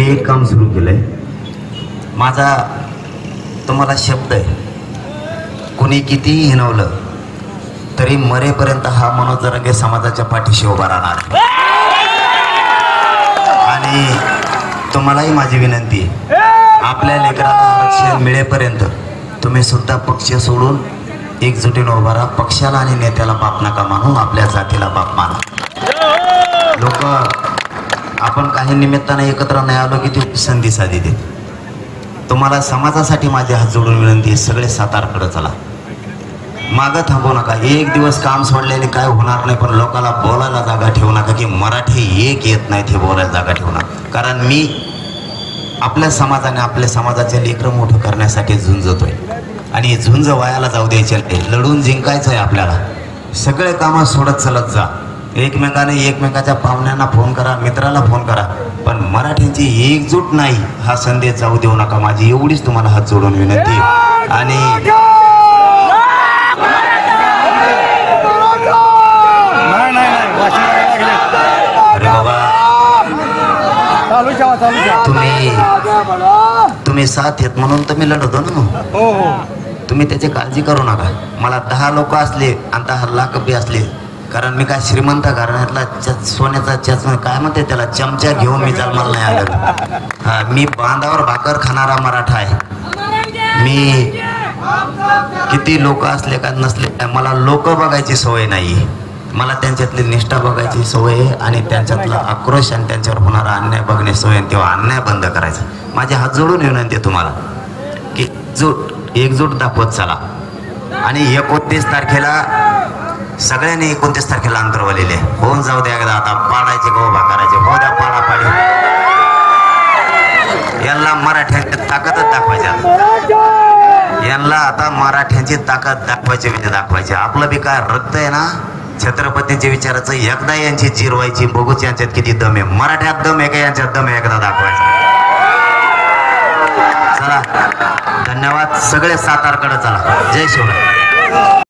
एक काम सुरू केलंय माझा तुम्हाला शब्द आहे, कोणी कितीही हिणवलं तरी मरेपर्यंत हा मनोज जरांगे समाजाच्या पाठीशी उभा राहणार. आणि तुम्हालाही माझी विनंती आहे, आपल्या लेकराला आरक्षण मिळेपर्यंत तुम्ही सुद्धा पक्ष सोडून एकजुटीने उभा राहा. पक्षाला आणि नेत्याला बाप नका मानू, आपल्या जातीला बाप माना. लोक आपण काही निमित्ताने एकत्र नाही आलो की ती संधी साधी दे. तुम्हाला समाजासाठी माझे हात जोडून विनंती आहे, सगळे सातारकडे चला, मागं थांबू नका. एक दिवस काम सोडल्याने काय होणार नाही, पण लोकांना बोलायला जागा ठेवू नका की मराठी एक येत नाही ते बोलायला जागा ठेवू नका. कारण मी आपल्या समाजाने आपल्या समाजाचे लेकरं मोठं करण्यासाठी झुंजतोय आणि झुंज वायाला जाऊ द्यायचे नाही. लढून जिंकायचं आहे आपल्याला. सगळे कामं सोडत चलत जा. एकमेकाने एकमेकाच्या पाहुण्यांना फोन करा, मित्राला फोन करा, पण मराठ्यांची एकजूट नाही हा संदेश जाऊ देऊ नका. माझी एवढीच तुम्हाला हात जोडून विनंती. आणि अरे बाबा, तुम्ही साथ येत म्हणून तर मी लढतो ना. तुम्ही त्याची काळजी करू नका. मला 10 लोक असले आणि 10 लाख बी असले, कारण मी काय श्रीमंत घराण्यातला सोन्याचा काय म्हणते त्याला चमचा घेऊन मी जन्माला नाही आलं. हा, मी बांधावर भाकर खाणारा मराठा आहे. मी किती लोक असले का नसले, मला लोक बघायची सवय नाही. मला त्यांच्यातली निष्ठा बघायची सवय आहे आणि त्यांच्यातला आक्रोश आणि त्यांच्यावर होणारा अन्याय बघण्याची सवय आहे. तेव्हा अन्याय बंद करायचा. माझे हात जोडून विनंती आहे तुम्हाला की एकजूट दाखवत चला. आणि 29 तारखेला सगळ्यांनी 29 तारखेला अंतरवलेले होऊन जाऊ द्या. एकदा आता पाडायचे का उभा करायचे, हो द्या पाडापाडी. यांना मराठ्यांची ताकदच दाखवायची. यांना आता मराठ्यांची ताकद दाखवायची म्हणजे दाखवायची. आपलं बी काय रक्त आहे ना छत्रपतींच्या विचाराचं, एकदा यांची जिरवायची. बघूच यांच्यात किती दम आहे. मराठ्यात दम आहे का यांच्यात दम आहे, एकदा दाखवायचं. चला, धन्यवाद. सगळे सातारकडे चला. जय शिवराय.